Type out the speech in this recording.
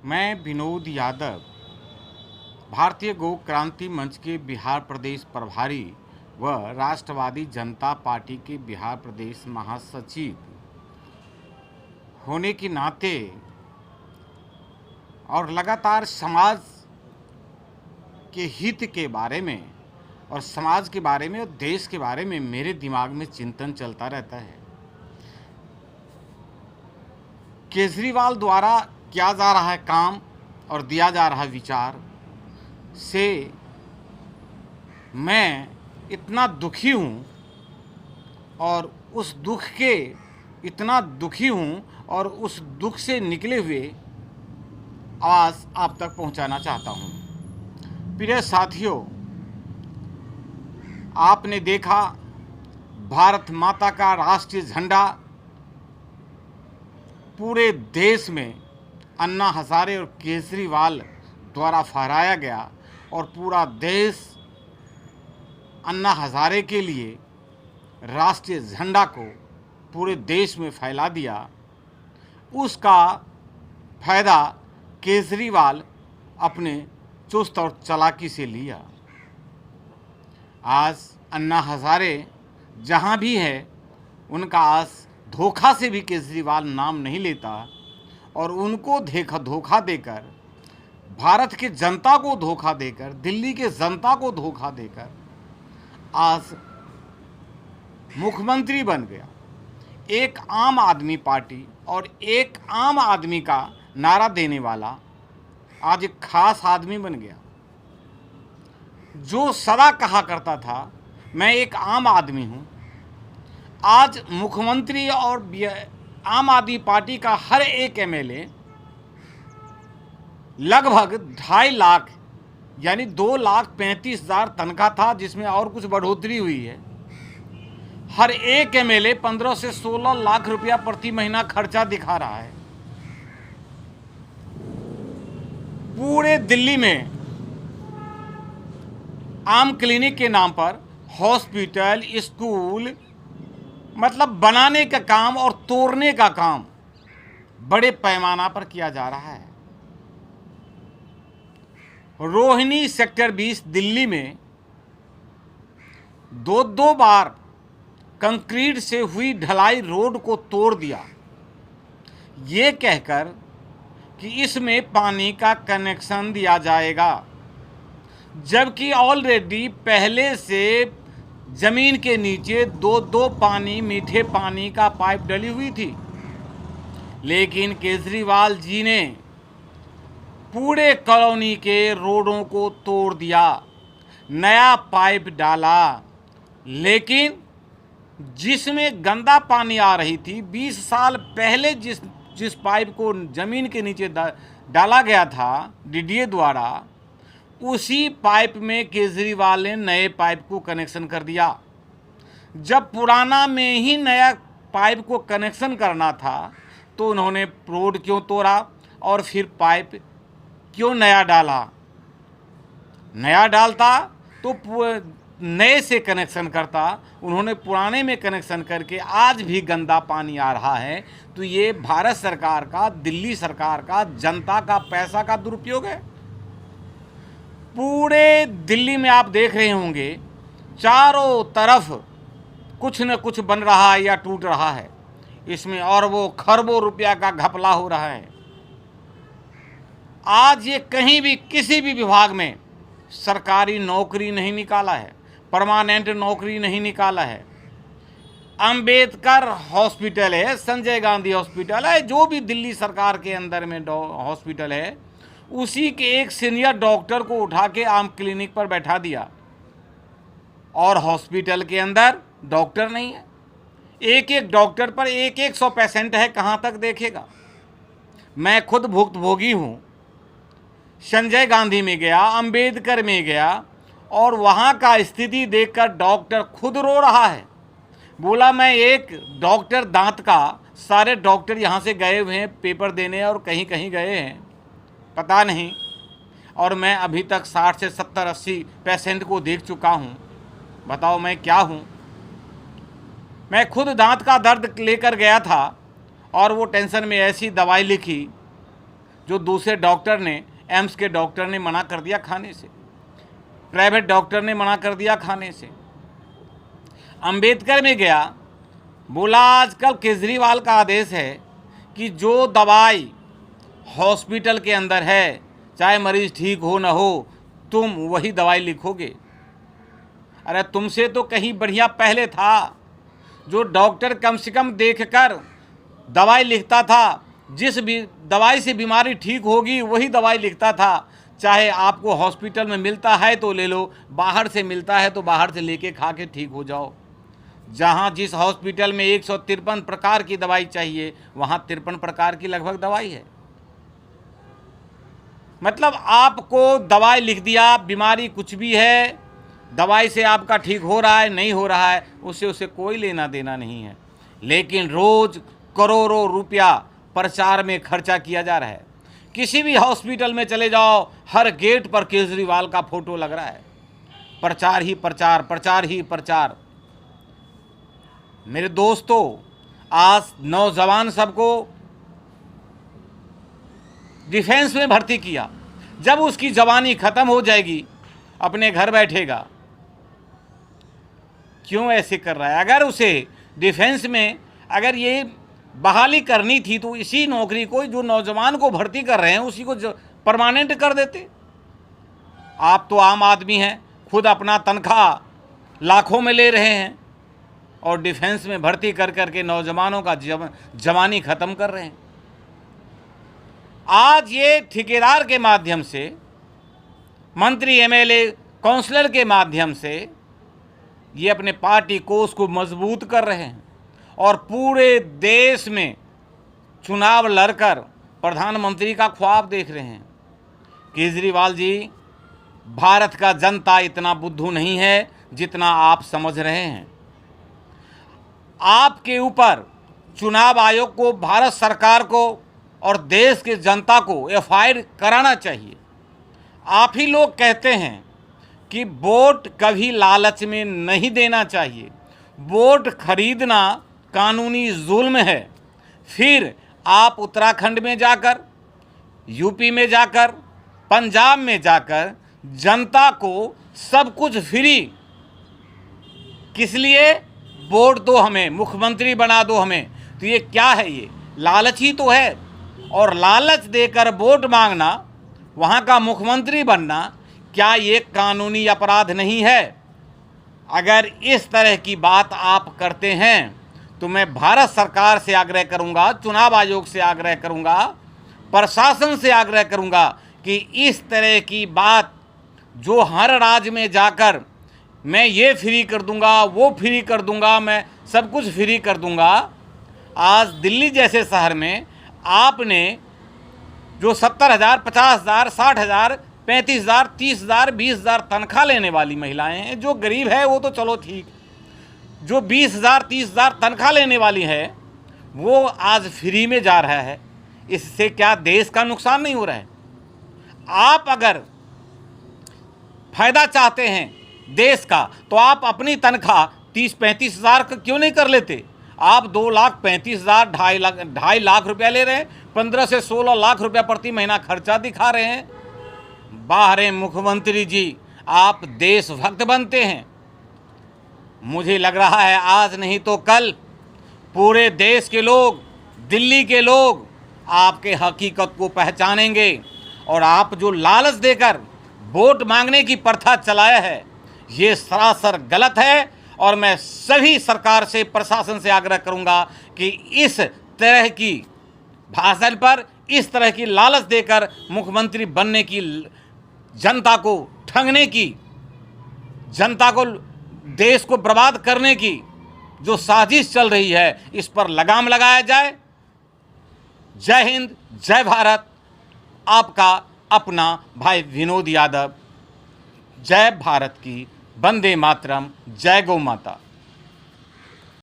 मैं विनोद यादव, भारतीय गो क्रांति मंच के बिहार प्रदेश प्रभारी व राष्ट्रवादी जनता पार्टी के बिहार प्रदेश महासचिव होने के नाते और लगातार समाज के हित के बारे में और समाज के बारे में और देश के बारे में मेरे दिमाग में चिंतन चलता रहता है। केजरीवाल द्वारा किया जा रहा है काम और दिया जा रहा विचार से मैं इतना दुखी हूँ और उस दुख के इतना दुखी हूँ और उस दुख से निकले हुए आवाज़ आप तक पहुँचाना चाहता हूँ। प्रिय साथियों, आपने देखा भारत माता का राष्ट्रीय झंडा पूरे देश में अन्ना हजारे और केजरीवाल द्वारा फहराया गया और पूरा देश अन्ना हजारे के लिए राष्ट्रीय झंडा को पूरे देश में फैला दिया। उसका फायदा केजरीवाल अपने चुस्त और चालाकी से लिया। आज अन्ना हजारे जहाँ भी है उनका आज धोखा से भी केजरीवाल नाम नहीं लेता और उनको धोखा देकर, भारत के जनता को धोखा देकर, दिल्ली के जनता को धोखा देकर आज मुख्यमंत्री बन गया। एक आम आदमी पार्टी और एक आम आदमी का नारा देने वाला आज एक खास आदमी बन गया। जो सदा कहा करता था मैं एक आम आदमी हूँ, आज मुख्यमंत्री और आम आदमी पार्टी का हर एक एमएलए लगभग 2.5 लाख यानी 2,35,000 तनख्वाह था, जिसमें और कुछ बढ़ोतरी हुई है। हर एक एमएलए 15 से 16 लाख रुपया प्रति महीना खर्चा दिखा रहा है। पूरे दिल्ली में आम क्लिनिक के नाम पर हॉस्पिटल, स्कूल मतलब बनाने का काम और तोड़ने का काम बड़े पैमाना पर किया जा रहा है। रोहिणी सेक्टर 20 दिल्ली में दो बार कंक्रीट से हुई ढलाई रोड को तोड़ दिया, ये कहकर कि इसमें पानी का कनेक्शन दिया जाएगा, जबकि ऑलरेडी पहले से जमीन के नीचे दो पानी मीठे पानी का पाइप डली हुई थी। लेकिन केजरीवाल जी ने पूरे कॉलोनी के रोडों को तोड़ दिया, नया पाइप डाला, लेकिन जिसमें गंदा पानी आ रही थी 20 साल पहले जिस पाइप को ज़मीन के नीचे डाला गया था डीडीए द्वारा, उसी पाइप में केजरीवाल ने नए पाइप को कनेक्शन कर दिया। जब पुराना में ही नया पाइप को कनेक्शन करना था तो उन्होंने रोड क्यों तोड़ा और फिर पाइप क्यों नया डाला? नया डालता तो नए से कनेक्शन करता, उन्होंने पुराने में कनेक्शन करके आज भी गंदा पानी आ रहा है। तो ये भारत सरकार का, दिल्ली सरकार का, जनता का पैसा का दुरुपयोग है। पूरे दिल्ली में आप देख रहे होंगे चारों तरफ कुछ न कुछ बन रहा है या टूट रहा है, इसमें और वो खरबों रुपया का घपला हो रहा है। आज ये कहीं भी किसी भी विभाग में सरकारी नौकरी नहीं निकाला है, परमानेंट नौकरी नहीं निकाला है। अंबेडकर हॉस्पिटल है, संजय गांधी हॉस्पिटल है, जो भी दिल्ली सरकार के अंदर में हॉस्पिटल है, उसी के एक सीनियर डॉक्टर को उठा के आम क्लिनिक पर बैठा दिया और हॉस्पिटल के अंदर डॉक्टर नहीं है। एक एक डॉक्टर पर 100 पेशेंट है, कहाँ तक देखेगा? मैं खुद भुक्तभोगी हूँ। संजय गांधी में गया, अंबेडकर में गया और वहाँ का स्थिति देखकर डॉक्टर खुद रो रहा है। बोला मैं एक डॉक्टर दांत का, सारे डॉक्टर यहाँ से गए हुए हैं पेपर देने और कहीं कहीं गए हैं पता नहीं, और मैं अभी तक 60 से 70-80 पेशेंट को देख चुका हूँ। बताओ मैं क्या हूँ? मैं खुद दांत का दर्द लेकर गया था और वो टेंशन में ऐसी दवाई लिखी जो दूसरे डॉक्टर ने, एम्स के डॉक्टर ने मना कर दिया खाने से, प्राइवेट डॉक्टर ने मना कर दिया खाने से। अंबेडकर में गया, बोला आजकल केजरीवाल का आदेश है कि जो दवाई हॉस्पिटल के अंदर है, चाहे मरीज ठीक हो ना हो, तुम वही दवाई लिखोगे। अरे तुमसे तो कहीं बढ़िया पहले था, जो डॉक्टर कम से कम देखकर दवाई लिखता था, जिस भी दवाई से बीमारी ठीक होगी वही दवाई लिखता था। चाहे आपको हॉस्पिटल में मिलता है तो ले लो, बाहर से मिलता है तो बाहर से लेके खा के ठीक हो जाओ। जहाँ जिस हॉस्पिटल में 153 प्रकार की दवाई चाहिए, वहाँ 53 प्रकार की लगभग दवाई है। मतलब आपको दवाई लिख दिया, बीमारी कुछ भी है, दवाई से आपका ठीक हो रहा है नहीं हो रहा है, उससे उसे कोई लेना देना नहीं है। लेकिन रोज़ करोड़ों रुपया प्रचार में खर्चा किया जा रहा है। किसी भी हॉस्पिटल में चले जाओ, हर गेट पर केजरीवाल का फोटो लग रहा है। प्रचार ही प्रचार, प्रचार ही प्रचार। मेरे दोस्तों, आज नौजवान सबको डिफेंस में भर्ती किया, जब उसकी जवानी खत्म हो जाएगी अपने घर बैठेगा। क्यों ऐसे कर रहा है? अगर उसे डिफेंस में अगर ये बहाली करनी थी तो इसी नौकरी को, जो नौजवान को भर्ती कर रहे हैं, उसी को परमानेंट कर देते। आप तो आम आदमी हैं, खुद अपना तनख्वाह लाखों में ले रहे हैं और डिफेंस में भर्ती कर करके नौजवानों का जवानी ख़त्म कर रहे हैं। आज ये ठेकेदार के माध्यम से, मंत्री, एमएलए, काउंसलर के माध्यम से ये अपने पार्टी को उसको मजबूत कर रहे हैं और पूरे देश में चुनाव लड़कर प्रधानमंत्री का ख्वाब देख रहे हैं। केजरीवाल जी, भारत का जनता इतना बुद्धू नहीं है जितना आप समझ रहे हैं। आपके ऊपर चुनाव आयोग को, भारत सरकार को और देश के जनता को एफआईआर कराना चाहिए। आप ही लोग कहते हैं कि वोट कभी लालच में नहीं देना चाहिए, वोट खरीदना कानूनी जुल्म है। फिर आप उत्तराखंड में जाकर, यूपी में जाकर, पंजाब में जाकर जनता को सब कुछ फ्री, किस लिए? वोट दो हमें, मुख्यमंत्री बना दो हमें। तो ये क्या है? ये लालच ही तो है। और लालच देकर वोट मांगना, वहाँ का मुख्यमंत्री बनना, क्या ये कानूनी अपराध नहीं है? अगर इस तरह की बात आप करते हैं तो मैं भारत सरकार से आग्रह करूंगा, चुनाव आयोग से आग्रह करूंगा, प्रशासन से आग्रह करूंगा कि इस तरह की बात, जो हर राज्य में जाकर मैं ये फ्री कर दूंगा, वो फ्री कर दूंगा, मैं सब कुछ फ्री कर दूंगा। आज दिल्ली जैसे शहर में आपने जो 70,000, 50,000, 60,000, 35,000, 30,000, 20,000 तनख्वाह लेने वाली महिलाएं हैं, जो गरीब है वो तो चलो ठीक, जो 20,000, 30,000 तनख्वाह लेने वाली है वो आज फ्री में जा रहा है। इससे क्या देश का नुकसान नहीं हो रहा है? आप अगर फायदा चाहते हैं देश का, तो आप अपनी तनख्वाह 30-35,000 क्यों नहीं कर लेते? आप 2,35,000, 2.5 लाख रुपया ले रहे हैं, 15 से 16 लाख रुपया प्रति महीना खर्चा दिखा रहे हैं। बाहर मुख्यमंत्री जी, आप देशभक्त बनते हैं। मुझे लग रहा है आज नहीं तो कल पूरे देश के लोग, दिल्ली के लोग आपके हकीकत को पहचानेंगे। और आप जो लालच देकर वोट मांगने की प्रथा चलाया है, ये सरासर गलत है। और मैं सभी सरकार से, प्रशासन से आग्रह करूंगा कि इस तरह की भाषण पर, इस तरह की लालच देकर मुख्यमंत्री बनने की, जनता को ठगने की, जनता को, देश को बर्बाद करने की जो साजिश चल रही है, इस पर लगाम लगाया जाए। जय हिंद, जय भारत। आपका अपना भाई विनोद यादव। जय भारत की, वंदे मातरम, जय गौ माता।